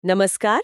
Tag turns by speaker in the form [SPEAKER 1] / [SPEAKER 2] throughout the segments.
[SPEAKER 1] नमस्कार।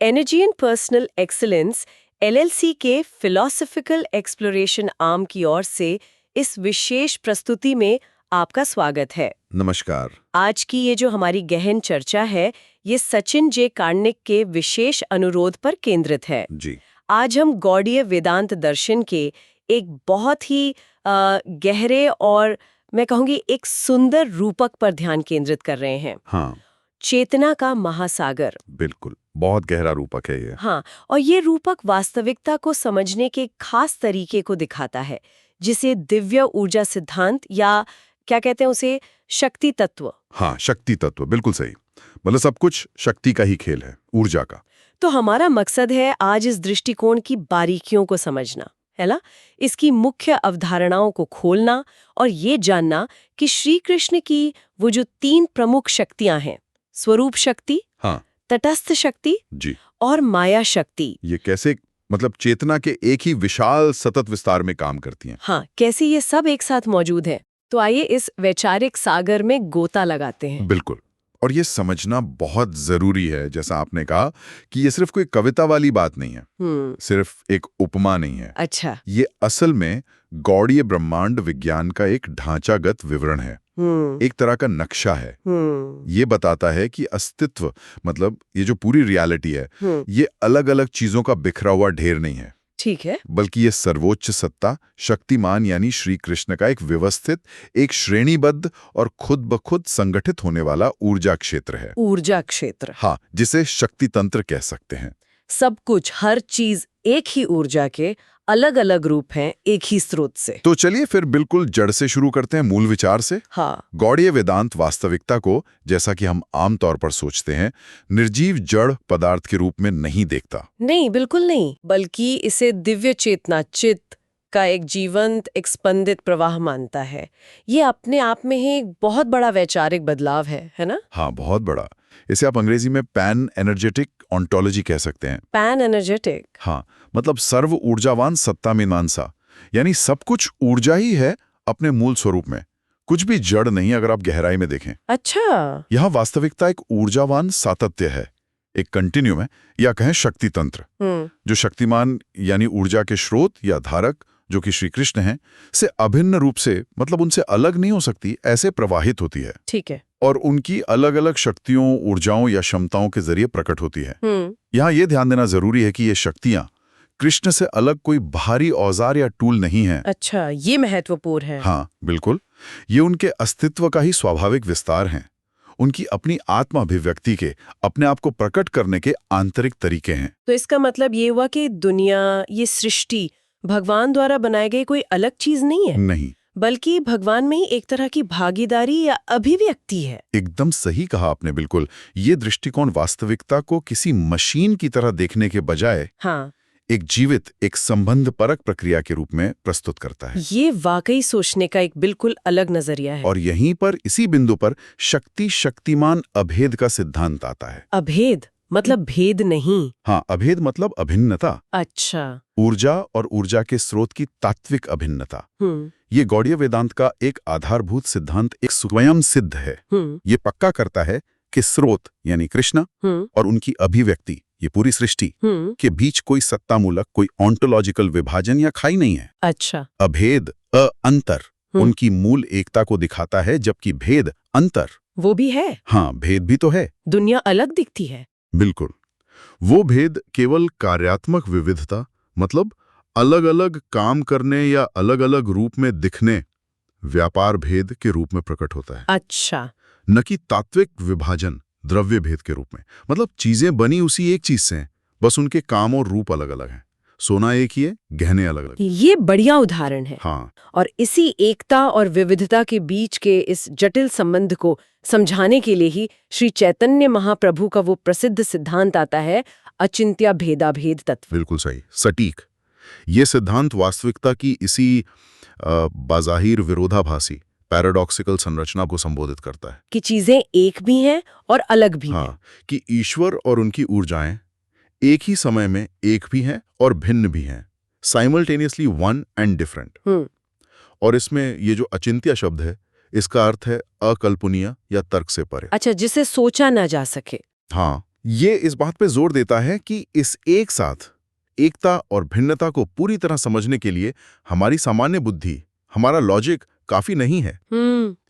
[SPEAKER 1] Energy and personal excellence LLC के philosophical exploration arm की ओर से इस विशेष प्रस्तुति में आपका स्वागत है।
[SPEAKER 2] नमस्कार।
[SPEAKER 1] आज की ये जो हमारी गहन चर्चा है, ये सचिन जे कार्निक के विशेष अनुरोध पर केंद्रित है।
[SPEAKER 2] जी।
[SPEAKER 1] आज हम गौड़ीय वेदांत दर्शन के एक बहुत ही गहरे और मैं कहूँगी एक सुंदर रूपक पर ध्यान केंद्रित कर रहे हैं।
[SPEAKER 2] हाँ,
[SPEAKER 1] चेतना का महासागर।
[SPEAKER 2] बिल्कुल, बहुत गहरा रूपक है ये।
[SPEAKER 1] हाँ, और ये रूपक वास्तविकता को समझने के खास तरीके को दिखाता है, जिसे दिव्य ऊर्जा सिद्धांत या क्या कहते हैं उसे, शक्ति तत्व।
[SPEAKER 2] हाँ, शक्ति तत्व, बिल्कुल सही। मतलब सब कुछ शक्ति का ही खेल है, ऊर्जा का।
[SPEAKER 1] तो हमारा मकसद है आज इस दृष्टिकोण की बारीकियों को समझना, है ना? इसकी मुख्य अवधारणाओं को खोलना और ये जानना कि श्री कृष्ण की वो जो 3 प्रमुख शक्तियां हैं, स्वरूप शक्ति,
[SPEAKER 2] हाँ,
[SPEAKER 1] तटस्थ शक्ति
[SPEAKER 2] जी।
[SPEAKER 1] और माया शक्ति,
[SPEAKER 2] ये कैसे मतलब चेतना के एक ही विशाल सतत विस्तार में काम करती हैं।
[SPEAKER 1] हाँ, कैसे ये सब एक साथ मौजूद है। तो आइए इस वैचारिक सागर में गोता लगाते हैं।
[SPEAKER 2] बिल्कुल। और ये समझना बहुत जरूरी है, जैसा आपने कहा कि ये सिर्फ कोई कविता वाली बात नहीं है, सिर्फ एक उपमा नहीं है।
[SPEAKER 1] अच्छा।
[SPEAKER 2] ये असल में गौड़ीय ब्रह्मांड विज्ञान का एक ढांचागत विवरण है, एक तरह का नक्शा है। ये बताता है कि अस्तित्व मतलब ये जो पूरी रियलिटी है, ये अलग-अलग चीजों का बिखरा हुआ ढेर नहीं है।
[SPEAKER 1] ठीक है।
[SPEAKER 2] बल्कि ये सर्वोच्च सत्ता, शक्तिमान यानी श्री कृष्ण का एक व्यवस्थित, एक श्रेणीबद्ध और खुद ब खुद संगठित होने वाला ऊर्जा क्षेत्र है।
[SPEAKER 1] ऊर्जा क्षेत्र।
[SPEAKER 2] हाँ, जिसे शक्ति तंत्र कह सकते हैं।
[SPEAKER 1] सब कुछ, हर चीज एक ही ऊर्जा के अलग अलग रूप हैं, एक ही स्रोत से।
[SPEAKER 2] तो चलिए फिर बिल्कुल जड़ से शुरू करते हैं, मूल विचार से।
[SPEAKER 1] हाँ।
[SPEAKER 2] गौड़ीय वेदांत वास्तविकता को, जैसा कि हम आमतौर पर सोचते हैं, निर्जीव जड़ पदार्थ के रूप में नहीं देखता।
[SPEAKER 1] नहीं, बिल्कुल नहीं, बल्कि इसे दिव्य चेतना, चित्त का एक जीवंत, एक स्पंदित प्रवाह मानता है। ये अपने आप में ही एक बहुत बड़ा वैचारिक बदलाव है ना?
[SPEAKER 2] हाँ, बहुत बड़ा। इसे आप अंग्रेजी में पैन एनर्जेटिक ऑन्टोलॉजी कह सकते हैं।
[SPEAKER 1] Pan energetic.
[SPEAKER 2] हाँ, मतलब सर्व ऊर्जावान सत्ता मीमांसा, यानी सब कुछ ऊर्जा ही है अपने मूल स्वरूप में, कुछ भी जड़ नहीं अगर आप गहराई में देखें।
[SPEAKER 1] अच्छा।
[SPEAKER 2] यहाँ वास्तविकता एक ऊर्जावान सातत्य है, एक कंटिन्यूम है, या कहें शक्ति तंत्र, जो शक्तिमान यानी ऊर्जा के स्रोत या धारक, जो कि श्री कृष्ण हैं, से अभिन्न रूप से, मतलब उनसे अलग नहीं हो सकती, ऐसे प्रवाहित होती है।
[SPEAKER 1] ठीक है।
[SPEAKER 2] और उनकी अलग अलग शक्तियों, ऊर्जाओं या क्षमताओं के जरिए प्रकट होती है। यहाँ ये ध्यान देना जरूरी है कि ये शक्तियां कृष्ण से अलग कोई बाहरी औजार या टूल नहीं है।
[SPEAKER 1] अच्छा, ये महत्वपूर्ण है।
[SPEAKER 2] हाँ, बिल्कुल। ये उनके अस्तित्व का ही स्वाभाविक विस्तार हैं। उनकी अपनी आत्म अभिव्यक्ति के, अपने आप को प्रकट करने के आंतरिक तरीके हैं।
[SPEAKER 1] तो इसका मतलब ये हुआ कि दुनिया, ये सृष्टि भगवान द्वारा बनाई गई कोई अलग चीज नहीं है।
[SPEAKER 2] नहीं,
[SPEAKER 1] बल्कि भगवान में ही एक तरह की भागीदारी या अभिव्यक्ति है।
[SPEAKER 2] एकदम सही कहा आपने, बिल्कुल। ये दृष्टिकोण वास्तविकता को किसी मशीन की तरह देखने के बजाय
[SPEAKER 1] हाँ,
[SPEAKER 2] एक जीवित, एक संबंध परक प्रक्रिया के रूप में प्रस्तुत करता है।
[SPEAKER 1] ये वाकई सोचने का एक बिल्कुल अलग नजरिया है।
[SPEAKER 2] और यहीं पर, इसी बिंदु पर शक्ति शक्तिमान अभेद का सिद्धांत आता है।
[SPEAKER 1] अभेद मतलब भेद नहीं।
[SPEAKER 2] हाँ, अभेद मतलब अभिन्नता।
[SPEAKER 1] अच्छा।
[SPEAKER 2] ऊर्जा और ऊर्जा के स्रोत की तात्विक अभिन्नता। ये गौड़ीय वेदांत का एक आधारभूत सिद्धांत, एक स्वयं सिद्ध है। ये पक्का करता है कि स्रोत यानी कृष्ण और उनकी अभिव्यक्ति, ये पूरी सृष्टि के बीच कोई सत्तामूलक, कोई ऑन्टोलॉजिकल विभाजन या खाई नहीं है।
[SPEAKER 1] अच्छा।
[SPEAKER 2] अभेद, अंतर उनकी मूल एकता को दिखाता है, जबकि भेद, अंतर,
[SPEAKER 1] वो भी है।
[SPEAKER 2] हाँ, भेद भी तो है।
[SPEAKER 1] दुनिया अलग दिखती है।
[SPEAKER 2] बिल्कुल। वो भेद केवल कार्यात्मक विविधता, मतलब अलग अलग काम करने या अलग अलग रूप में दिखने, व्यापार भेद के रूप में प्रकट होता है।
[SPEAKER 1] अच्छा।
[SPEAKER 2] न कि तात्विक विभाजन, द्रव्य भेद के रूप में। मतलब चीजें बनी उसी एक चीज से हैं, बस उनके काम और रूप अलग अलग हैं। सोना एक ही है, गहने अलग अलग।
[SPEAKER 1] ये बढ़िया उदाहरण है।
[SPEAKER 2] हाँ।
[SPEAKER 1] और इसी एकता और विविधता के बीच के इस जटिल संबंध को समझाने के लिए ही श्री चैतन्य महाप्रभु का वो प्रसिद्ध सिद्धांत आता है, अचिंत्य भेदाभेद तत्व।
[SPEAKER 2] बिल्कुल सही, सटीक। ये सिद्धांत वास्तविकता की इसी बाज़ाहिर विरोधाभासी, पैराडॉक्सिकल संरचना को संबोधित करता है
[SPEAKER 1] कि चीजें एक भी हैं और अलग भी हैं।
[SPEAKER 2] हाँ, कि ईश्वर और उनकी ऊर्जाएं एक ही समय में एक भी हैं और भिन्न भी हैं, साइमल्टेनियसली वन एंड डिफरेंट। और इसमें ये जो अचिंत्य शब्द है, इसका अर्थ है अकल्पनीय या तर्क से परे।
[SPEAKER 1] अच्छा, जिसे सोचा ना जा सके।
[SPEAKER 2] हाँ, ये इस बात पे जोर देता है कि इस एक साथ एकता और भिन्नता को पूरी तरह समझने के लिए हमारी सामान्य बुद्धि, हमारा लॉजिक काफी नहीं है।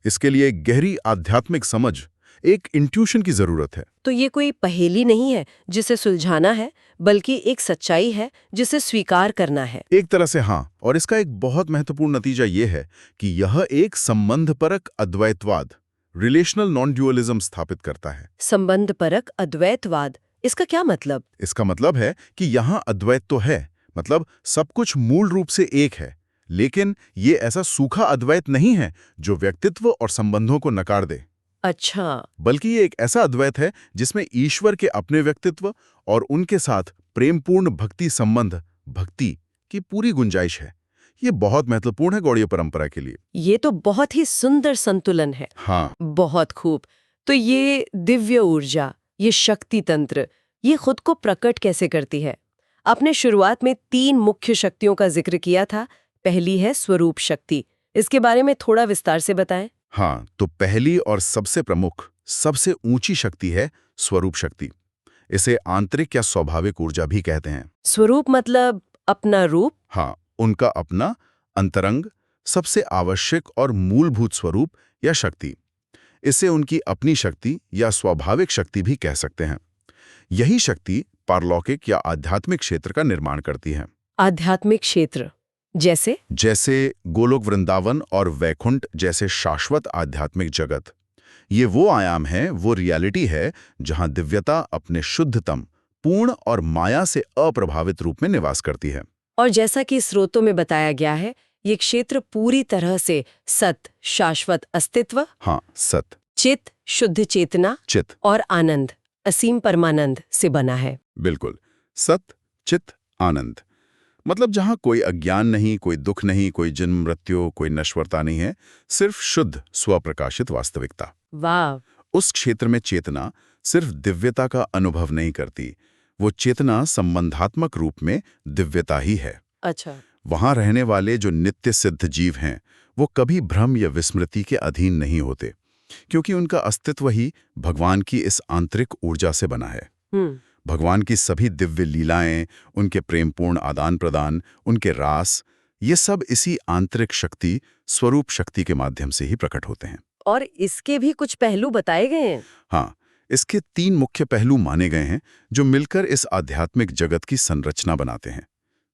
[SPEAKER 2] इसके लिए एक गहरी आध्यात्मिक समझ, एक इंट्यूशन की जरूरत है।
[SPEAKER 1] तो ये कोई पहेली नहीं है जिसे सुलझाना है, बल्कि एक सच्चाई है जिसे स्वीकार करना है।
[SPEAKER 2] एक तरह से हाँ, और इसका एक बहुत महत्वपूर्ण नतीजा ये है कि यह एक संबंधपरक अद्वैतवाद, रिलेशनल नॉन ड्यूअलिज्म स्थापित करता है।
[SPEAKER 1] संबंधपरक अद्वैतवाद, इसका क्या मतलब?
[SPEAKER 2] इसका मतलब है कि यहाँ अद्वैत तो है, मतलब सब कुछ मूल रूप से एक है, लेकिन ये ऐसा सूखा अद्वैत नहीं है जो व्यक्तित्व और संबंधों को नकार दे।
[SPEAKER 1] अच्छा,
[SPEAKER 2] बल्कि ये एक ऐसा अद्वैत है जिसमें ईश्वर के अपने व्यक्तित्व और उनके साथ प्रेमपूर्ण भक्ति संबंध, भक्ति की पूरी गुंजाइश है। ये बहुत महत्वपूर्ण है गौड़ीय परंपरा के लिए।
[SPEAKER 1] ये तो बहुत ही सुंदर संतुलन है।
[SPEAKER 2] हाँ,
[SPEAKER 1] बहुत खूब। तो ये दिव्य ऊर्जा, ये शक्ति तंत्र, ये खुद को प्रकट कैसे करती है? आपने शुरुआत में 3 मुख्य शक्तियों का जिक्र किया था। पहली है स्वरूप शक्ति। इसके बारे में थोड़ा विस्तार से बताएं।
[SPEAKER 2] हाँ, तो पहली और सबसे प्रमुख, सबसे ऊंची शक्ति है स्वरूप शक्ति। इसे आंतरिक या स्वाभाविक ऊर्जा भी कहते हैं।
[SPEAKER 1] स्वरूप मतलब अपना रूप?
[SPEAKER 2] हाँ, उनका अपना अंतरंग, सबसे आवश्यक और मूलभूत स्वरूप या शक्ति। इसे उनकी अपनी शक्ति या स्वाभाविक शक्ति भी कह सकते हैं। यही शक्ति पारलौकिक या आध्यात्मिक क्षेत्र का निर्माण करती है।
[SPEAKER 1] आध्यात्मिक क्षेत्र जैसे
[SPEAKER 2] गोलोक वृंदावन और वैकुंठ जैसे शाश्वत आध्यात्मिक जगत। ये वो आयाम है, वो रियलिटी है जहां दिव्यता अपने शुद्धतम, पूर्ण और माया से अप्रभावित रूप में निवास करती है।
[SPEAKER 1] और जैसा कि स्रोतों में बताया गया है, ये क्षेत्र पूरी तरह से सत, शाश्वत अस्तित्व,
[SPEAKER 2] हाँ, सत,
[SPEAKER 1] चित, शुद्ध चेतना,
[SPEAKER 2] चित
[SPEAKER 1] और आनंद, असीम परमानंद से बना है।
[SPEAKER 2] बिल्कुल, सत, चित, आनंद। मतलब जहां कोई अज्ञान नहीं, कोई दुख नहीं, कोई जन्म मृत्यु, कोई नश्वरता नहीं है, सिर्फ शुद्ध स्वप्रकाशित वास्तविकता।
[SPEAKER 1] वाह!
[SPEAKER 2] उस क्षेत्र में चेतना सिर्फ दिव्यता का अनुभव नहीं करती, वो चेतना संबंधात्मक रूप में दिव्यता ही है।
[SPEAKER 1] अच्छा।
[SPEAKER 2] वहां रहने वाले जो नित्य सिद्ध जीव हैं, वो कभी भ्रम या विस्मृति के अधीन नहीं होते, क्योंकि उनका अस्तित्व ही भगवान की इस आंतरिक ऊर्जा से बना है। भगवान की सभी दिव्य लीलाएं, उनके प्रेमपूर्ण आदान प्रदान, उनके रास, ये सब इसी आंतरिक शक्ति, स्वरूप शक्ति के माध्यम से ही प्रकट होते हैं।
[SPEAKER 1] और इसके भी कुछ पहलू बताए गए हैं।
[SPEAKER 2] हाँ, इसके 3 मुख्य पहलू माने गए हैं जो मिलकर इस आध्यात्मिक जगत की संरचना बनाते हैं।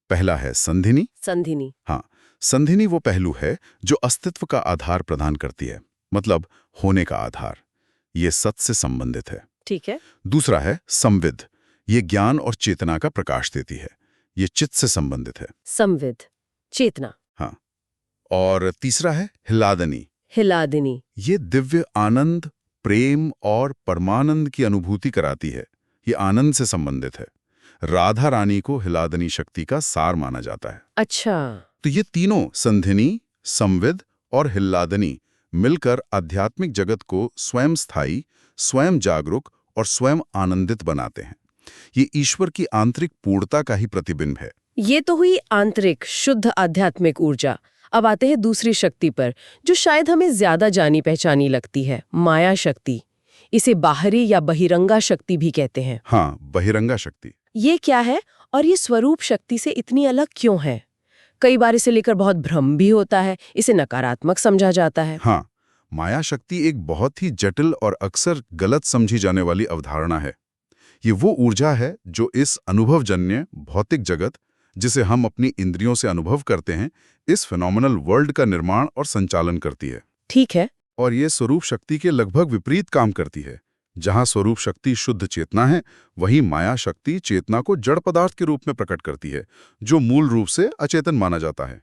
[SPEAKER 2] पहला है संधिनी।
[SPEAKER 1] संधिनी।
[SPEAKER 2] हाँ, संधिनी वो पहलू है जो अस्तित्व का आधार प्रदान करती है, मतलब होने का आधार। ये सत से संबंधित है।
[SPEAKER 1] ठीक है।
[SPEAKER 2] दूसरा है संविद। ये ज्ञान और चेतना का प्रकाश देती है। ये चित्त से संबंधित है।
[SPEAKER 1] संविद, चेतना।
[SPEAKER 2] हाँ। और तीसरा है हिलादनी।
[SPEAKER 1] हिलादिनी।
[SPEAKER 2] ये दिव्य आनंद, प्रेम और परमानंद की अनुभूति कराती है। ये आनंद से संबंधित है। राधा रानी को हिलादनी शक्ति का सार माना जाता है।
[SPEAKER 1] अच्छा।
[SPEAKER 2] तो ये तीनों, संधिनी, संविद और हिलादनी, मिलकर आध्यात्मिक जगत को स्वयं स्थायी, स्वयं जागरूक और स्वयं आनंदित बनाते हैं। ये ईश्वर की आंतरिक पूर्णता का ही प्रतिबिंब है।
[SPEAKER 1] ये तो हुई आंतरिक शुद्ध आध्यात्मिक ऊर्जा। अब आते हैं दूसरी शक्ति पर, जो शायद हमें ज्यादा जानी पहचानी लगती है, माया शक्ति। इसे बाहरी या बहिरंगा शक्ति भी कहते हैं।
[SPEAKER 2] हाँ, बहिरंगा शक्ति।
[SPEAKER 1] ये क्या है और ये स्वरूप शक्ति से इतनी अलग क्यों है? कई बार इसे लेकर बहुत भ्रम भी होता है, इसे नकारात्मक समझा जाता है।
[SPEAKER 2] हाँ, माया शक्ति एक बहुत ही जटिल और अक्सर गलत समझी जाने वाली अवधारणा है। ये वो ऊर्जा है जो इस अनुभवजन्य भौतिक जगत, जिसे हम अपनी इंद्रियों से अनुभव करते हैं, इस फिनोमिनल वर्ल्ड का निर्माण और संचालन करती है।
[SPEAKER 1] ठीक है।
[SPEAKER 2] और ये स्वरूप शक्ति के लगभग विपरीत काम करती है। जहां स्वरूप शक्ति शुद्ध चेतना है, वहीं माया शक्ति चेतना को जड़ पदार्थ के रूप में प्रकट करती है, जो मूल रूप से अचेतन माना जाता है।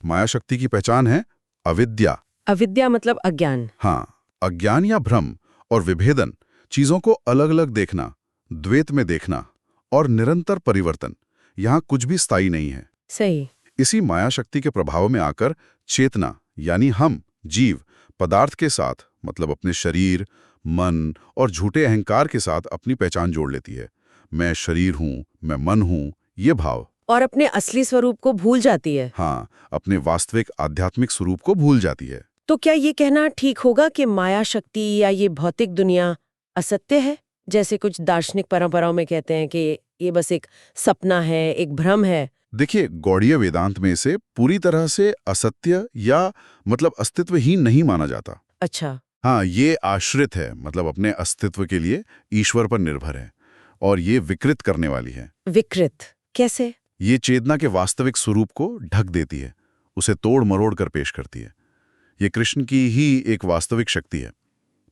[SPEAKER 2] माया शक्ति की पहचान है अविद्या।
[SPEAKER 1] अविद्या मतलब अज्ञान।
[SPEAKER 2] हाँ, अज्ञान या भ्रम और विभेदन, चीजों को अलग अलग देखना, द्वैत में देखना और निरंतर परिवर्तन। यहाँ कुछ भी स्थायी नहीं है।
[SPEAKER 1] सही।
[SPEAKER 2] इसी माया शक्ति के प्रभाव में आकर चेतना, यानी हम जीव, पदार्थ के साथ, मतलब अपने शरीर, मन और झूठे अहंकार के साथ अपनी पहचान जोड़ लेती है। मैं शरीर हूँ, मैं मन हूँ, ये भाव।
[SPEAKER 1] और अपने असली स्वरूप को भूल जाती है।
[SPEAKER 2] हाँ, अपने वास्तविक आध्यात्मिक स्वरूप को भूल जाती है।
[SPEAKER 1] तो क्या ये कहना ठीक होगा कि माया शक्ति या ये भौतिक दुनिया असत्य है, जैसे कुछ दार्शनिक परंपराओं में कहते हैं कि ये बस एक सपना है, एक भ्रम है।
[SPEAKER 2] देखिए, गौड़ीय वेदांत में इसे पूरी तरह से असत्य या मतलब अस्तित्वहीन नहीं माना जाता।
[SPEAKER 1] अच्छा।
[SPEAKER 2] हाँ, ये आश्रित है, मतलब अपने अस्तित्व के लिए ईश्वर पर निर्भर है, और ये विकृत करने वाली है।
[SPEAKER 1] विकृत कैसे?
[SPEAKER 2] ये चेतना के वास्तविक स्वरूप को ढक देती है, उसे तोड़ मरोड़ कर पेश करती है। ये कृष्ण की ही एक वास्तविक शक्ति है,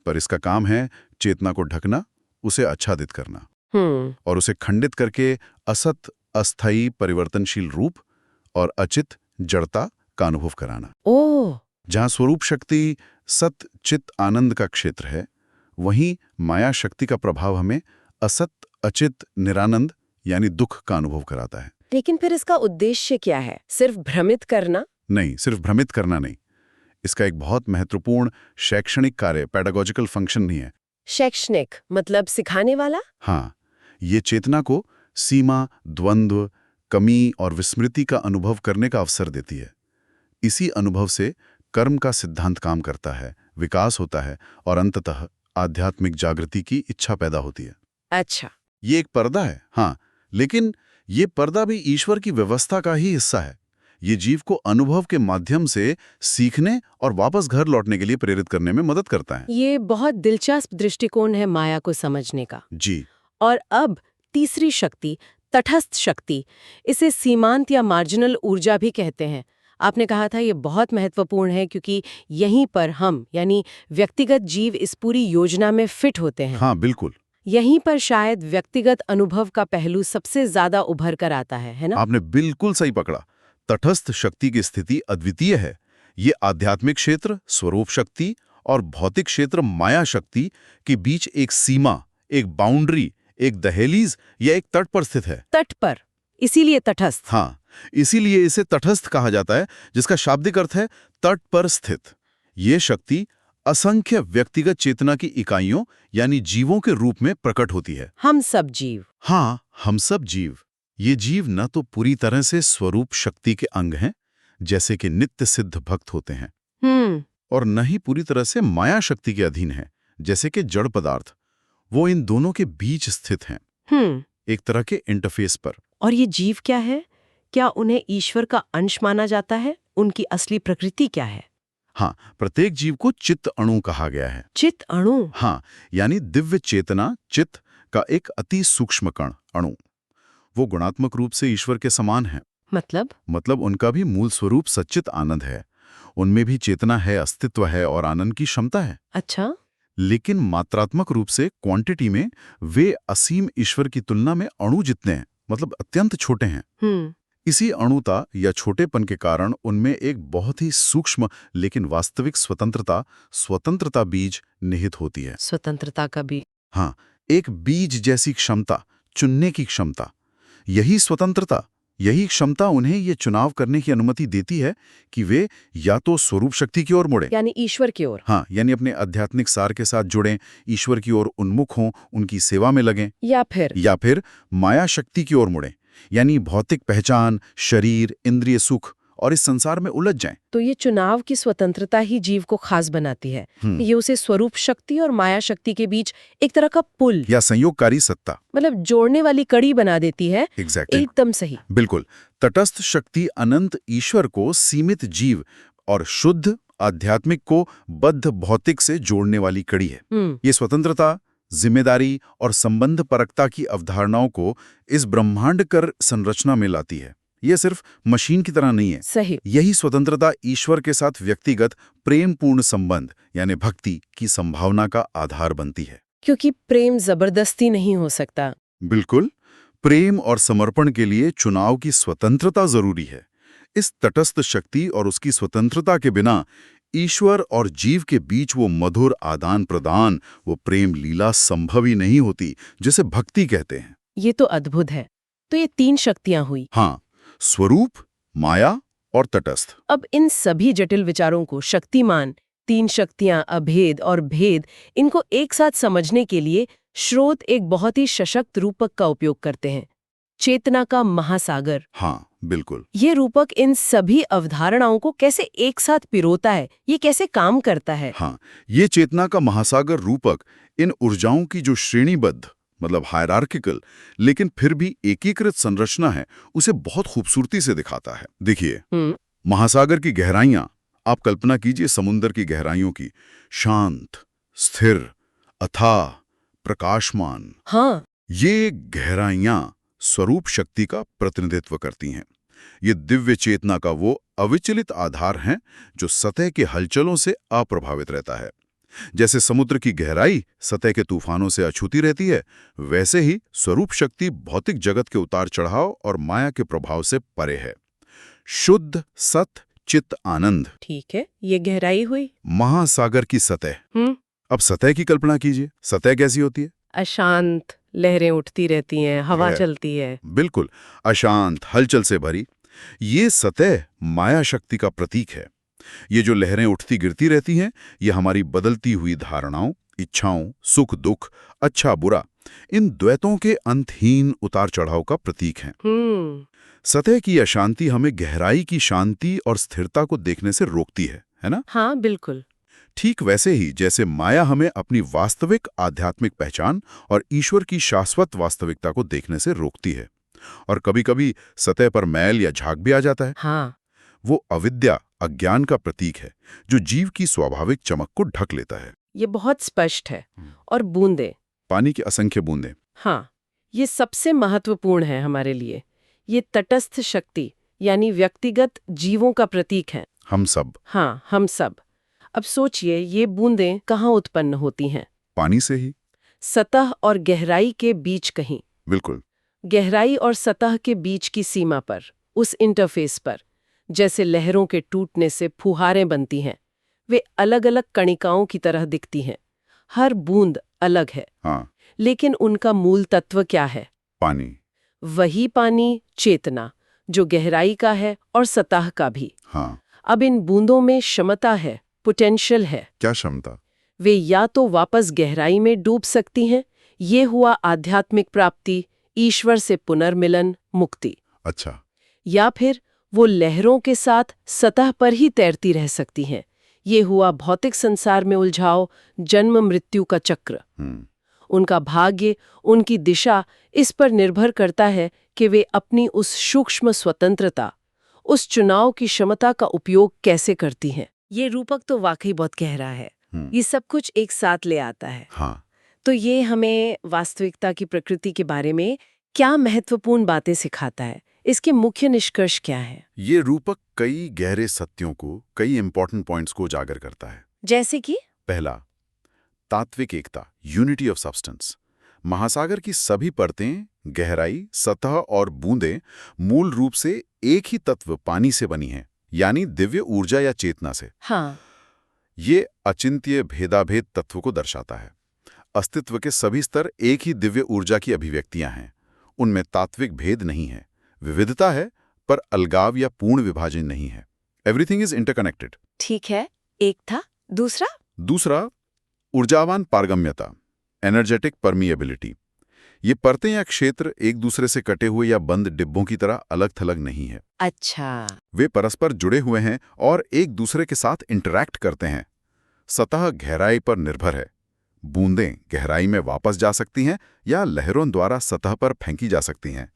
[SPEAKER 2] पर इसका काम है चेतना को ढकना, उसे आच्छादित करना और उसे खंडित करके असत, अस्थायी, परिवर्तनशील रूप और अचित, जड़ता का अनुभव कराना।
[SPEAKER 1] ओह!
[SPEAKER 2] जहां स्वरूप शक्ति सत, चित, आनंद का क्षेत्र है, वहीं माया शक्ति का प्रभाव हमें असत, अचित, निरानंद यानी दुख का अनुभव कराता है।
[SPEAKER 1] लेकिन फिर इसका उद्देश्य क्या है? सिर्फ भ्रमित करना?
[SPEAKER 2] नहीं, सिर्फ भ्रमित करना नहीं। इसका एक बहुत महत्वपूर्ण शैक्षणिक कार्य, पेडागोजिकल फंक्शन नहीं है।
[SPEAKER 1] शैक्षणिक मतलब सिखाने वाला?
[SPEAKER 2] हाँ, ये चेतना को सीमा, द्वंद्व, कमी और विस्मृति का अनुभव करने का अवसर देती है। इसी अनुभव से कर्म का सिद्धांत काम करता है, विकास होता है और अंततः आध्यात्मिक जागृति की इच्छा पैदा होती है।
[SPEAKER 1] अच्छा।
[SPEAKER 2] ये एक पर्दा है, हाँ, लेकिन ये पर्दा भी ईश्वर की व्यवस्था का ही हिस्सा है। ये जीव को अनुभव के माध्यम से सीखने और वापस घर लौटने के लिए प्रेरित करने में मदद करता है।
[SPEAKER 1] ये बहुत दिलचस्प दृष्टिकोण है माया को समझने का।
[SPEAKER 2] जी।
[SPEAKER 1] और अब तीसरी शक्ति, तटस्थ शक्ति, इसे सीमांत या मार्जिनल ऊर्जा भी कहते हैं। आपने कहा था ये बहुत महत्वपूर्ण है क्योंकि यहीं पर हम यानी व्यक्तिगत जीव इस पूरी योजना में फिट होते हैं।
[SPEAKER 2] हाँ, बिल्कुल।
[SPEAKER 1] यहीं पर शायद व्यक्तिगत अनुभव का पहलू सबसे ज्यादा उभर कर आता है ना?
[SPEAKER 2] आपने बिल्कुल सही पकड़ा। तटस्थ शक्ति की स्थिति अद्वितीय है। ये आध्यात्मिक क्षेत्र, स्वरूप शक्ति और भौतिक क्षेत्र, माया शक्ति के बीच एक सीमा, एक बाउंड्री, एक दहलीज या एक तट पर स्थित है।
[SPEAKER 1] तट पर, इसीलिए तटस्थ।
[SPEAKER 2] हाँ, इसीलिए इसे तटस्थ कहा जाता है, जिसका शाब्दिक अर्थ है तट पर स्थित। ये शक्ति असंख्य व्यक्तिगत चेतना की इकाइयों यानी जीवों के रूप में प्रकट होती है।
[SPEAKER 1] हम सब जीव।
[SPEAKER 2] हाँ, हम सब जीव। ये जीव न तो पूरी तरह से स्वरूप शक्ति के अंग हैं, जैसे कि नित्य सिद्ध भक्त होते हैं, और न ही पूरी तरह से माया शक्ति के अधीन हैं, जैसे कि जड़ पदार्थ। वो इन दोनों के बीच स्थित हैं, एक तरह के इंटरफेस पर।
[SPEAKER 1] और ये जीव क्या है? क्या उन्हें ईश्वर का अंश माना जाता है? उनकी असली प्रकृति क्या है?
[SPEAKER 2] हाँ, प्रत्येक जीव को चित्त अणु कहा गया है।
[SPEAKER 1] चित्त अणु?
[SPEAKER 2] हाँ, यानी दिव्य चेतना, चित्त का एक अति सूक्ष्म कण, अणु। वो गुणात्मक रूप से ईश्वर के समान है। मतलब उनका भी मूल स्वरूप सच्चित आनंद है। उनमें भी चेतना है, अस्तित्व है और आनंद की क्षमता है।
[SPEAKER 1] अच्छा।
[SPEAKER 2] लेकिन मात्रात्मक रूप से, क्वांटिटी में, वे असीम ईश्वर की तुलना में अणु जितने हैं, मतलब अत्यंत छोटे हैं। इसी अणुता या छोटेपन के कारण उनमें एक बहुत ही सूक्ष्म लेकिन वास्तविक स्वतंत्रता बीज निहित होती है।
[SPEAKER 1] स्वतंत्रता का बीज?
[SPEAKER 2] हाँ, एक बीज जैसी क्षमता, चुनने की क्षमता। यही स्वतंत्रता, यही क्षमता उन्हें ये चुनाव करने की अनुमति देती है कि वे या तो स्वरूप शक्ति की ओर मुड़े,
[SPEAKER 1] यानी ईश्वर की ओर।
[SPEAKER 2] हाँ, यानी अपने आध्यात्मिक सार के साथ जुड़ें, ईश्वर की ओर उन्मुख हों, उनकी सेवा में लगें, या फिर माया शक्ति की ओर मुड़ें, यानी भौतिक पहचान, शरीर, इंद्रिय सुख और इस संसार में उलझ जाएं।
[SPEAKER 1] तो ये चुनाव की स्वतंत्रता ही जीव को खास बनाती है। ये उसे स्वरूप शक्ति और माया शक्ति के बीच एक तरह का पुल
[SPEAKER 2] या संयोगकारी सत्ता,
[SPEAKER 1] मतलब जोड़ने वाली कड़ी बना देती है।
[SPEAKER 2] Exactly.
[SPEAKER 1] एकदम सही।
[SPEAKER 2] बिल्कुल। तटस्थ शक्ति अनंत ईश्वर को सीमित जीव और शुद्ध आध्यात्मिक को बद्ध भौतिक से जोड़ने वाली कड़ी है। ये स्वतंत्रता, जिम्मेदारी और संबंध परकता की अवधारणाओं को इस ब्रह्मांड कर संरचना में लाती है। ये सिर्फ मशीन की तरह नहीं है।
[SPEAKER 1] सही।
[SPEAKER 2] यही स्वतंत्रता ईश्वर के साथ व्यक्तिगत प्रेमपूर्ण संबंध यानी भक्ति की संभावना का आधार बनती है।
[SPEAKER 1] क्योंकि प्रेम जबरदस्ती नहीं हो सकता।
[SPEAKER 2] बिल्कुल। प्रेम और समर्पण के लिए चुनाव की स्वतंत्रता जरूरी है। इस तटस्थ शक्ति और उसकी स्वतंत्रता के बिना ईश्वर और जीव के बीच वो मधुर आदान प्रदान, वो प्रेम लीला संभव ही नहीं होती, जिसे भक्ति कहते हैं।
[SPEAKER 1] ये तो अद्भुत है। तो ये 3 शक्तियां हुई।
[SPEAKER 2] हाँ, स्वरूप, माया और तटस्थ।
[SPEAKER 1] अब इन सभी जटिल विचारों को शक्तिमान, 3 शक्तियां, अभेद और भेद, इनको एक साथ समझने के लिए श्रोत एक बहुत ही सशक्त रूपक का उपयोग करते हैं, चेतना का महासागर।
[SPEAKER 2] हाँ, बिल्कुल।
[SPEAKER 1] ये रूपक इन सभी अवधारणाओं को कैसे एक साथ पिरोता है, ये कैसे काम करता है?
[SPEAKER 2] हाँ, ये चेतना का महासागर रूपक इन ऊर्जाओं की जो श्रेणीबद्ध मतलब हायरार्किकल लेकिन फिर भी एकीकृत संरचना है उसे बहुत खूबसूरती से दिखाता है। देखिए, महासागर की गहराइयां, आप कल्पना कीजिए समुद्र की गहराइयों की, शांत, स्थिर, अथाह, प्रकाशमान।
[SPEAKER 1] हाँ,
[SPEAKER 2] ये गहराइयां स्वरूप शक्ति का प्रतिनिधित्व करती हैं। ये दिव्य चेतना का वो अविचलित आधार हैं जो सतह के हलचलों से अप्रभावित रहता है। जैसे समुद्र की गहराई सतह के तूफानों से अछूती रहती है, वैसे ही स्वरूप शक्ति भौतिक जगत के उतार चढ़ाव और माया के प्रभाव से परे है। शुद्ध सत चित्त आनंद।
[SPEAKER 1] ठीक है, ये गहराई हुई।
[SPEAKER 2] महासागर की सतह। अब सतह की कल्पना कीजिए, सतह कैसी होती है?
[SPEAKER 1] अशांत, लहरें उठती रहती हैं, हवा चलती है।
[SPEAKER 2] बिल्कुल, अशांत, हलचल से भरी। ये सतह माया शक्ति का प्रतीक है। ये जो लहरें उठती गिरती रहती हैं, ये हमारी बदलती हुई धारणाओं, इच्छाओं, सुख दुख, अच्छा बुरा, इन द्वैतों के अंतहीन उतार चढ़ाव का प्रतीक हैं। सतह की अशांति हमें गहराई की शांति और स्थिरता को देखने से रोकती है ना?
[SPEAKER 1] हाँ, बिल्कुल।
[SPEAKER 2] ठीक वैसे ही जैसे माया हमें अपनी वास्तविक आध्यात्मिक पहचान और ईश्वर की शाश्वत वास्तविकता को देखने से रोकती है। और कभी-कभी सतह पर मैल या झाग भी आ जाता है।
[SPEAKER 1] हाँ,
[SPEAKER 2] वो अविद्या, अज्ञान का प्रतीक है जो जीव की स्वाभाविक चमक को ढक लेता है।
[SPEAKER 1] ये बहुत स्पष्ट है। और बूंदें,
[SPEAKER 2] पानी की असंख्य बूंदें।
[SPEAKER 1] हाँ, ये सबसे महत्वपूर्ण है हमारे लिए। ये तटस्थ शक्ति यानी व्यक्तिगत जीवों का प्रतीक है।
[SPEAKER 2] हम सब।
[SPEAKER 1] हाँ, हम सब। अब सोचिए, ये बूंदें कहाँ उत्पन्न होती हैं?
[SPEAKER 2] पानी से ही।
[SPEAKER 1] सतह और गहराई के बीच कहीं।
[SPEAKER 2] बिल्कुल।
[SPEAKER 1] गहराई और सतह के बीच की सीमा पर, उस इंटरफेस पर, जैसे लहरों के टूटने से फुहारें बनती हैं, वे अलग-अलग कणिकाओं की तरह दिखती हैं। हर बूंद अलग है।
[SPEAKER 2] हाँ।
[SPEAKER 1] लेकिन उनका मूल तत्व क्या है?
[SPEAKER 2] पानी।
[SPEAKER 1] वही पानी, चेतना, जो गहराई का है और सतह का भी।
[SPEAKER 2] हाँ।
[SPEAKER 1] अब इन बूंदों में क्षमता है, पोटेंशियल है।
[SPEAKER 2] क्या क्षमता?
[SPEAKER 1] वे या तो वापस गहराई में डूब सकती हैं, ये हुआ आध्यात्मिक प्राप्ति, ईश्वर से पुनर्मिलन, मुक्ति।
[SPEAKER 2] अच्छा।
[SPEAKER 1] या फिर वो लहरों के साथ सतह पर ही तैरती रह सकती हैं, ये हुआ भौतिक संसार में उलझाव, जन्म मृत्यु का चक्र। उनका भाग्य, उनकी दिशा इस पर निर्भर करता है कि वे अपनी उस सूक्ष्म स्वतंत्रता, उस चुनाव की क्षमता का उपयोग कैसे करती हैं। ये रूपक तो वाकई बहुत गहरा है। ये सब कुछ एक साथ ले आता है।
[SPEAKER 2] हाँ।
[SPEAKER 1] तो ये हमें वास्तविकता की प्रकृति के बारे में क्या महत्वपूर्ण बातें सिखाता है? इसके मुख्य निष्कर्ष क्या है?
[SPEAKER 2] ये रूपक कई गहरे सत्यों को, कई इंपॉर्टेंट पॉइंट्स को उजागर करता है।
[SPEAKER 1] जैसे कि
[SPEAKER 2] पहला, तात्विक एकता, यूनिटी ऑफ सब्सटेंस। महासागर की सभी परतें, गहराई, सतह और बूंदें मूल रूप से एक ही तत्व पानी से बनी हैं, यानी दिव्य ऊर्जा या चेतना से।
[SPEAKER 1] हाँ,
[SPEAKER 2] ये अचिंत्य भेदाभेद तत्व को दर्शाता है। अस्तित्व के सभी स्तर एक ही दिव्य ऊर्जा की अभिव्यक्तियां हैं। उनमें तात्विक भेद नहीं है, विविधता है, पर अलगाव या पूर्ण विभाजन नहीं है। Everything is interconnected.
[SPEAKER 1] ठीक है, एक था। दूसरा,
[SPEAKER 2] ऊर्जावान पारगम्यता, एनर्जेटिक परमिएबिलिटी। ये परतें या क्षेत्र एक दूसरे से कटे हुए या बंद डिब्बों की तरह अलग थलग नहीं है।
[SPEAKER 1] अच्छा,
[SPEAKER 2] वे परस्पर जुड़े हुए हैं और एक दूसरे के साथ इंटरैक्ट करते हैं। सतह गहराई पर निर्भर है। बूंदें गहराई में वापस जा सकती हैं या लहरों द्वारा सतह पर फेंकी जा सकती हैं।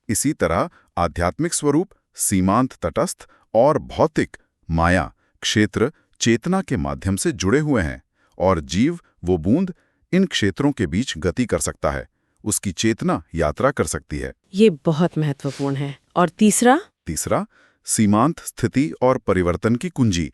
[SPEAKER 2] इसी तरह आध्यात्मिक स्वरूप सीमांत, तटस्थ और भौतिक माया, क्षेत्र, चेतना के माध्यम से जुड़े हुए हैं और जीव, वो बूंद, इन क्षेत्रों के बीच गति कर सकता है। उसकी चेतना यात्रा कर सकती है।
[SPEAKER 1] ये बहुत महत्वपूर्ण है। और तीसरा,
[SPEAKER 2] सीमांत, स्थिति और परिवर्तन की कुंजी।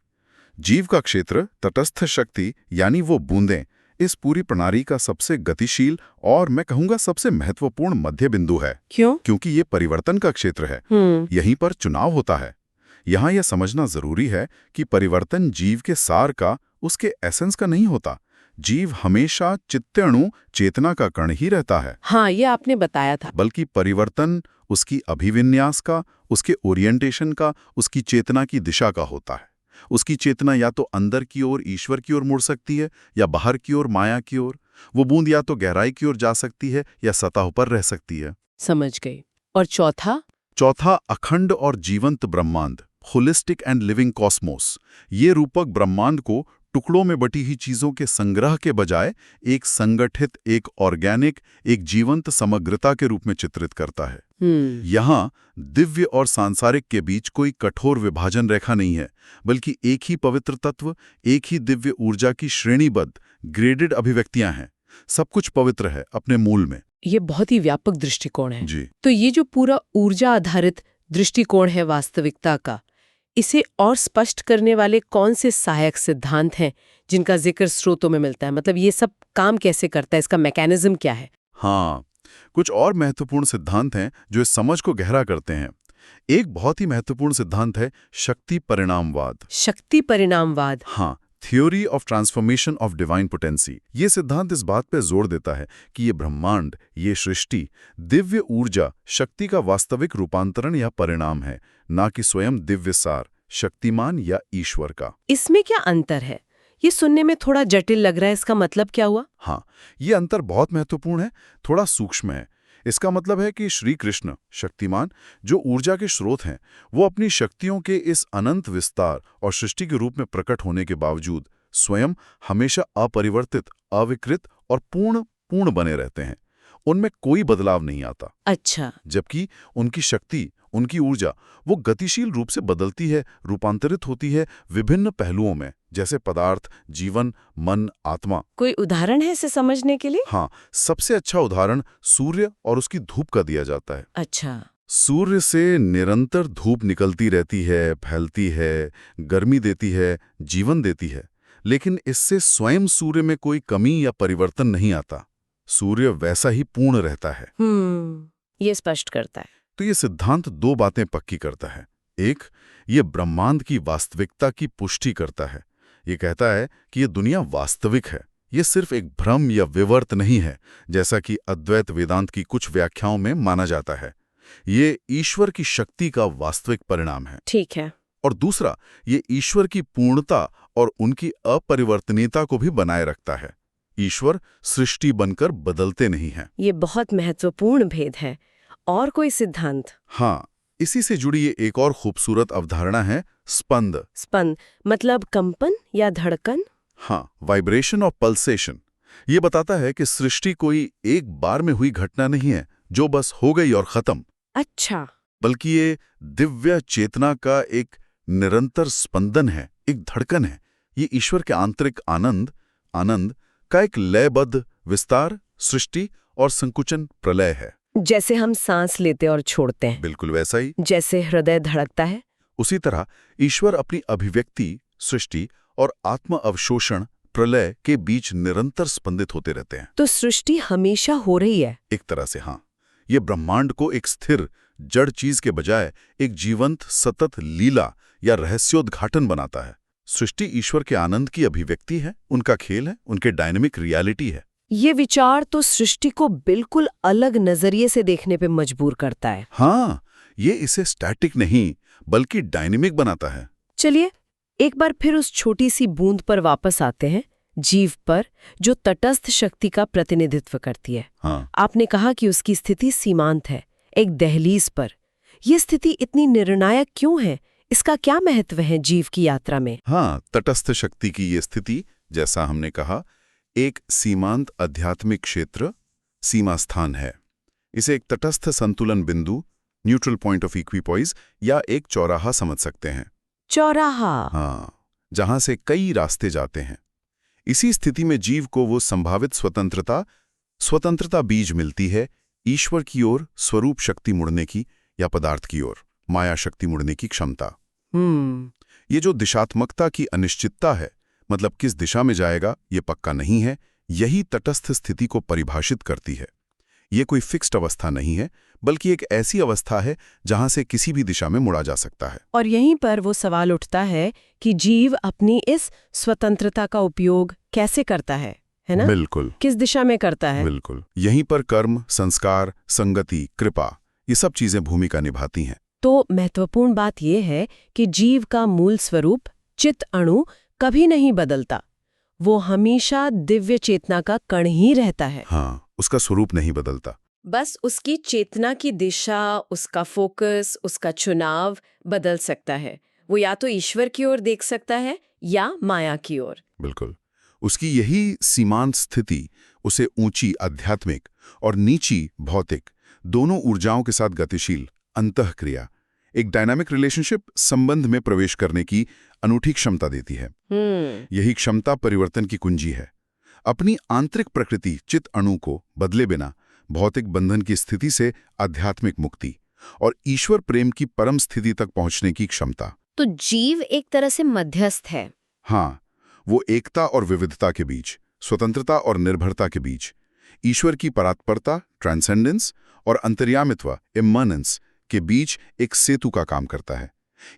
[SPEAKER 2] जीव का क्षेत्र, तटस्थ शक्ति यानी वो बूंदें, इस पूरी प्रणाली का सबसे गतिशील और मैं कहूंगा सबसे महत्वपूर्ण मध्य बिंदु है।
[SPEAKER 1] क्यों?
[SPEAKER 2] क्योंकि ये परिवर्तन का क्षेत्र है। यहीं पर चुनाव होता है। यहाँ यह समझना जरूरी है कि परिवर्तन जीव के सार का, उसके एसेंस का नहीं होता। जीव हमेशा चित्तअणु, चेतना का कण ही रहता है।
[SPEAKER 1] हाँ, ये आपने बताया था।
[SPEAKER 2] बल्कि परिवर्तन उसकी अभिविन्यास का, उसके ओरिएंटेशन का, उसकी चेतना की दिशा का होता है। उसकी चेतना या तो अंदर की ओर ईश्वर की ओर मुड़ सकती है या बाहर की ओर माया की ओर। वो बूंद या तो गहराई की ओर जा सकती है या सतह पर रह सकती है।
[SPEAKER 1] समझ गई। और चौथा, अखंड और जीवंत ब्रह्मांड, होलिस्टिक एंड लिविंग कॉस्मोस। ये रूपक ब्रह्मांड को
[SPEAKER 2] टुकड़ों में बटी हुई चीजों के संग्रह के बजाय एक संगठित, एक ऑर्गेनिक, एक जीवंत समग्रता के रूप में चित्रित करता है। यहाँ दिव्य और सांसारिक के बीच कोई कठोर विभाजन रेखा नहीं है, बल्कि एक ही पवित्र तत्व, एक ही दिव्य ऊर्जा की श्रेणीबद्ध ग्रेडेड अभिव्यक्तियां हैं। सब कुछ पवित्र है अपने मूल में।
[SPEAKER 1] ये बहुत ही व्यापक दृष्टिकोण है।
[SPEAKER 2] जी।
[SPEAKER 1] तो ये जो पूरा ऊर्जा आधारित दृष्टिकोण है वास्तविकता का, इसे और स्पष्ट करने वाले कौन से सहायक सिद्धांत हैं जिनका जिक्र स्रोतों में मिलता है? मतलब ये सब काम कैसे करता है, इसका मैकेनिज्म क्या है?
[SPEAKER 2] हाँ, कुछ और महत्वपूर्ण सिद्धांत हैं जो इस समझ को गहरा करते हैं। एक बहुत ही महत्वपूर्ण सिद्धांत है शक्ति परिणामवाद।
[SPEAKER 1] शक्ति परिणामवाद?
[SPEAKER 2] हाँ, theory of transformation of divine potency. ये सिद्धांत इस बात पर जोर देता है कि ये ब्रह्मांड, ये सृष्टि, दिव्य ऊर्जा, शक्ति का वास्तविक रूपांतरण या परिणाम है, ना कि स्वयं दिव्य सार, शक्तिमान या ईश्वर का।
[SPEAKER 1] इसमें क्या अंतर है? ये सुनने में थोड़ा जटिल लग रहा है, इसका मतलब क्या हुआ?
[SPEAKER 2] हाँ, ये अंतर बहुत महत्वपूर्ण है, थोड़ा सूक्ष्म है। इसका मतलब है कि श्री कृष्ण, शक्तिमान, जो ऊर्जा के स्रोत हैं, वो अपनी शक्तियों के इस अनंत विस्तार और सृष्टि के रूप में प्रकट होने के बावजूद स्वयं हमेशा अपरिवर्तित, अविकृत और पूर्ण बने रहते हैं। उनमें कोई बदलाव नहीं आता।
[SPEAKER 1] अच्छा।
[SPEAKER 2] जबकि उनकी शक्ति, उनकी ऊर्जा, वो गतिशील रूप से बदलती है, रूपांतरित होती है विभिन्न पहलुओं में, जैसे पदार्थ, जीवन, मन, आत्मा।
[SPEAKER 1] कोई उदाहरण है इसे समझने के लिए?
[SPEAKER 2] हाँ, सबसे अच्छा उदाहरण सूर्य और उसकी धूप का दिया जाता है।
[SPEAKER 1] अच्छा।
[SPEAKER 2] सूर्य से निरंतर धूप निकलती रहती है, फैलती है, गर्मी देती है, जीवन देती है, लेकिन इससे स्वयं सूर्य में कोई कमी या परिवर्तन नहीं आता। सूर्य वैसा ही पूर्ण रहता है।
[SPEAKER 1] ये स्पष्ट करता है।
[SPEAKER 2] तो ये सिद्धांत दो बातें पक्की करता है। एक, ये ब्रह्मांड की वास्तविकता की पुष्टि करता है। ये कहता है कि ये दुनिया वास्तविक है, ये सिर्फ एक भ्रम या विवर्त नहीं है, जैसा कि अद्वैत वेदांत की कुछ व्याख्याओं में माना जाता है। ये ईश्वर की शक्ति का वास्तविक परिणाम है।
[SPEAKER 1] ठीक है।
[SPEAKER 2] और दूसरा, ये ईश्वर की पूर्णता और उनकी अपरिवर्तनीयता को भी बनाए रखता है। ईश्वर सृष्टि बनकर बदलते नहीं हैं।
[SPEAKER 1] ये बहुत महत्वपूर्ण भेद है। और कोई सिद्धांत?
[SPEAKER 2] हाँ, इसी से जुड़ी ये एक और खूबसूरत अवधारणा है स्पंद।
[SPEAKER 1] स्पंद मतलब कंपन या धड़कन?
[SPEAKER 2] हाँ, वाइब्रेशन और पल्सेशन। ये बताता है कि सृष्टि कोई एक बार में हुई घटना नहीं है जो बस हो गई और खत्म।
[SPEAKER 1] अच्छा।
[SPEAKER 2] बल्कि ये दिव्य चेतना का एक निरंतर स्पंदन है, एक धड़कन है। ये ईश्वर के आंतरिक आनंद का एक लयबद्ध विस्तार, सृष्टि और संकुचन प्रलय है।
[SPEAKER 1] जैसे हम सांस लेते और छोड़ते हैं।
[SPEAKER 2] बिल्कुल वैसा ही।
[SPEAKER 1] जैसे हृदय धड़कता है,
[SPEAKER 2] उसी तरह ईश्वर अपनी अभिव्यक्ति, सृष्टि और आत्म अवशोषण, प्रलय के बीच निरंतर स्पंदित होते रहते हैं।
[SPEAKER 1] तो सृष्टि हमेशा हो रही है
[SPEAKER 2] एक तरह से। हाँ, ये ब्रह्मांड को एक स्थिर जड़ चीज के बजाय एक जीवंत सतत लीला या रहस्योद्घाटन बनाता है। सृष्टि ईश्वर के आनंद की अभिव्यक्ति है, उनका खेल है, उनके डायनेमिक रियलिटी है।
[SPEAKER 1] ये विचार तो सृष्टि को बिल्कुल अलग नजरिए से देखने पे मजबूर करता है।
[SPEAKER 2] हाँ, ये इसे स्टैटिक नहीं बल्कि डायनेमिक बनाता है।
[SPEAKER 1] चलिए एक बार फिर उस छोटी सी बूंद पर वापस आते हैं, जीव पर, जो तटस्थ शक्ति का प्रतिनिधित्व करती है।
[SPEAKER 2] हाँ।
[SPEAKER 1] आपने कहा कि उसकी स्थिति सीमांत है, एक दहलीज पर। यह स्थिति इतनी निर्णायक क्यों है? इसका क्या महत्व है जीव की यात्रा में?
[SPEAKER 2] हाँ, तटस्थ शक्ति की ये स्थिति, जैसा हमने कहा, एक सीमांत आध्यात्मिक क्षेत्र, सीमा स्थान है। इसे एक तटस्थ संतुलन बिंदु, न्यूट्रल पॉइंट ऑफ इक्विपॉइज, या एक चौराहा समझ सकते हैं।
[SPEAKER 1] चौराहा?
[SPEAKER 2] हाँ, जहां से कई रास्ते जाते हैं। इसी स्थिति में जीव को वो संभावित स्वतंत्रता बीज मिलती है, ईश्वर की ओर स्वरूप शक्ति मुड़ने की, या पदार्थ की ओर माया शक्ति मुड़ने की क्षमता। ये जो दिशात्मकता की अनिश्चितता है, मतलब किस दिशा में जाएगा ये पक्का नहीं है, यही तटस्थ स्थिति को परिभाषित करती है। ये कोई फिक्स्ड अवस्था नहीं है, बल्कि एक ऐसी अवस्था है जहां से किसी भी दिशा में मुड़ा जा सकता है।
[SPEAKER 1] और यहीं पर वो सवाल उठता है कि जीव अपनी इस स्वतंत्रता का उपयोग कैसे करता है ना?
[SPEAKER 2] बिल्कुल।
[SPEAKER 1] किस दिशा में करता है?
[SPEAKER 2] बिल्कुल। यहीं पर कर्म, संस्कार, संगति, कृपा, ये सब चीजें भूमिका निभाती हैं।
[SPEAKER 1] तो महत्वपूर्ण बात यह है कि जीव का मूल स्वरूप, चित्त अणु, कभी नहीं बदलता। वो हमेशा दिव्य चेतना का कण ही रहता है।
[SPEAKER 2] हाँ, उसका स्वरूप नहीं बदलता।
[SPEAKER 1] बस उसकी चेतना की दिशा, उसका फोकस, उसका चुनाव बदल सकता है। वो या तो ईश्वर की ओर देख सकता है या माया की ओर।
[SPEAKER 2] बिल्कुल। उसकी यही सीमांत स्थिति उसे ऊंची आध्यात्मिक और नीची भौतिक दोनों ऊर्जाओं के साथ गतिशील अंतःक्रिया, एक डायनामिक रिलेशनशिप संबंध में प्रवेश करने की अनूठी क्षमता देती है। यही क्षमता परिवर्तन की कुंजी है। अपनी आंतरिक प्रकृति चित अणु को बदले बिना भौतिक बंधन की स्थिति से आध्यात्मिक मुक्ति और ईश्वर प्रेम की परम स्थिति तक पहुंचने की क्षमता।
[SPEAKER 3] तो जीव एक तरह से मध्यस्थ है।
[SPEAKER 2] हाँ, वो एकता और विविधता के बीच, स्वतंत्रता और निर्भरता के बीच, ईश्वर की परात्परता ट्रांसेंडेंस और अंतर्यामित्व इमर्नेंस के बीच एक सेतु का काम करता है।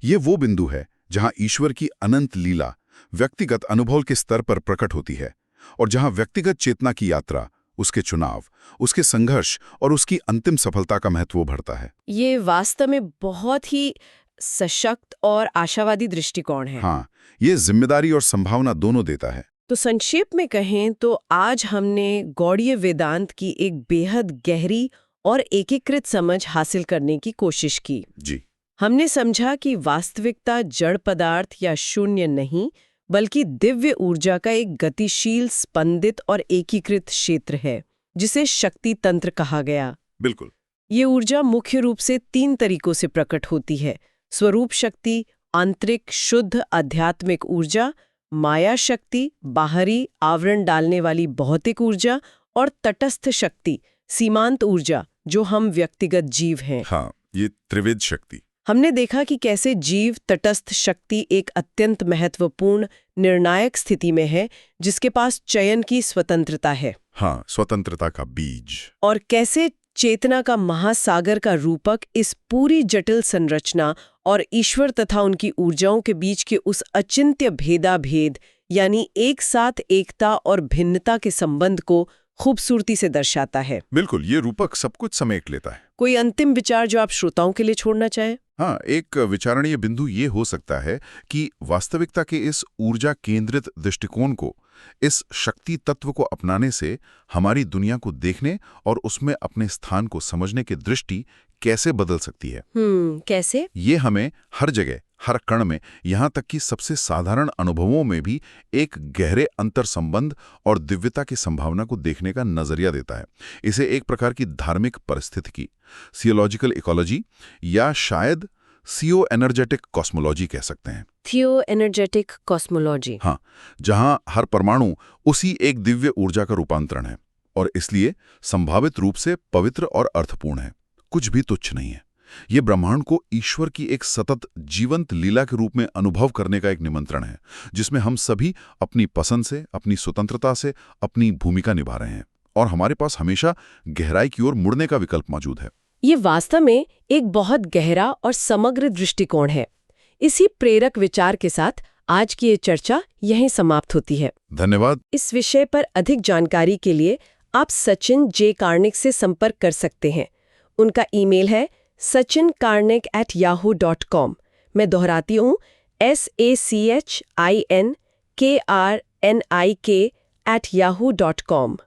[SPEAKER 2] ये वो बिंदु है जहां ईश्वर की अनंत लीला व्यक्तिगत अनुभव के स्तर पर प्रकट होती है और जहां व्यक्तिगत चेतना की यात्रा, उसके चुनाव, उसके संघर्ष और उसकी अंतिम सफलता का महत्व भरता है।
[SPEAKER 1] ये वास्तव में बहुत ही सशक्त और आशावादी दृष्टिकोण है।
[SPEAKER 2] हाँ, ये जिम्मेदारी और संभावना दोनों देता है।
[SPEAKER 1] तो संक्षेप में कहें तो आज हमने गौड़ीय वेदांत की एक बेहद गहरी और एकीकृत समझ हासिल करने की कोशिश की।
[SPEAKER 2] जी।
[SPEAKER 1] हमने समझा कि वास्तविकता जड़ पदार्थ या शून्य नहीं, बल्कि दिव्य ऊर्जा का एक गतिशील, स्पंदित और एकीकृत क्षेत्र है, जिसे शक्ति तंत्र कहा गया।
[SPEAKER 2] बिल्कुल।
[SPEAKER 1] ये ऊर्जा मुख्य रूप से 3 तरीकों से प्रकट होती है: स्वरूप शक्ति, आंतरिक शुद्ध आध्यात्मिक ऊर्जा, माया शक्ति, बाहरी आवरण डालने वाली भौतिक ऊर्जा, और तटस्थ शक्ति, सीमांत ऊर्जा, जो हम व्यक्तिगत जीव हैं।
[SPEAKER 2] हाँ, ये त्रिविध शक्ति।
[SPEAKER 1] हमने देखा कि कैसे जीव तटस्थ शक्ति एक अत्यंत महत्वपूर्ण निर्णायक स्थिति में है, जिसके पास चयन की स्वतंत्रता है।
[SPEAKER 2] हाँ, स्वतंत्रता का बीज।
[SPEAKER 1] और कैसे चेतना का महासागर का रूपक इस पूरी जटिल संरचना और ईश्वर तथा उनकी ऊर्जाओं के बीच के उस अचिंत्य भेदाभेद, यानी एक साथ एकता और भिन्नता के संबंध को खूबसूरती से दर्शाता है।
[SPEAKER 2] बिल्कुल, ये रूपक सब कुछ समेट लेता है।
[SPEAKER 1] कोई अंतिम विचार जो आप श्रोताओं के लिए छोड़ना चाहें?
[SPEAKER 2] हाँ, एक विचारणीय बिंदु ये हो सकता है कि वास्तविकता के इस ऊर्जा केंद्रित दृष्टिकोण को, इस शक्ति तत्व को अपनाने से हमारी दुनिया को देखने और उसमें अपने स्थान को समझने की दृष्टि कैसे बदल सकती है।
[SPEAKER 1] कैसे?
[SPEAKER 2] ये हमें हर जगह, हर कण में, यहाँ तक कि सबसे साधारण अनुभवों में भी एक गहरे अंतर संबंध और दिव्यता की संभावना को देखने का नजरिया देता है। इसे एक प्रकार की धार्मिक परिस्थितिकी, थियोलॉजिकल इकोलॉजी या शायद थियो एनर्जेटिक कॉस्मोलॉजी कह सकते हैं।
[SPEAKER 1] थियो एनर्जेटिक कॉस्मोलॉजी।
[SPEAKER 2] हाँ, जहां हर परमाणु उसी एक दिव्य ऊर्जा का रूपांतरण है और इसलिए संभावित रूप से पवित्र और अर्थपूर्ण है, कुछ भी तुच्छ नहीं है। ये ब्रह्मांड को ईश्वर की एक सतत जीवंत लीला के रूप में अनुभव करने का एक निमंत्रण है, जिसमें हम सभी अपनी पसंद से, अपनी स्वतंत्रता से अपनी भूमिका निभा रहे हैं और हमारे पास हमेशा गहराई की ओर मुड़ने का विकल्प मौजूद है।
[SPEAKER 1] ये वास्तव में एक बहुत गहरा और समग्र दृष्टिकोण है। इसी प्रेरक विचार के साथ आज की ये चर्चा यहीं समाप्त होती है।
[SPEAKER 2] धन्यवाद।
[SPEAKER 1] इस विषय पर अधिक जानकारी के लिए आप सचिन जे कार्निक से संपर्क कर सकते हैं। उनका ईमेल है sachinkarnik@yahoo.com। मैं दोहराती हूँ, SACHINKRNIK@yahoo.com।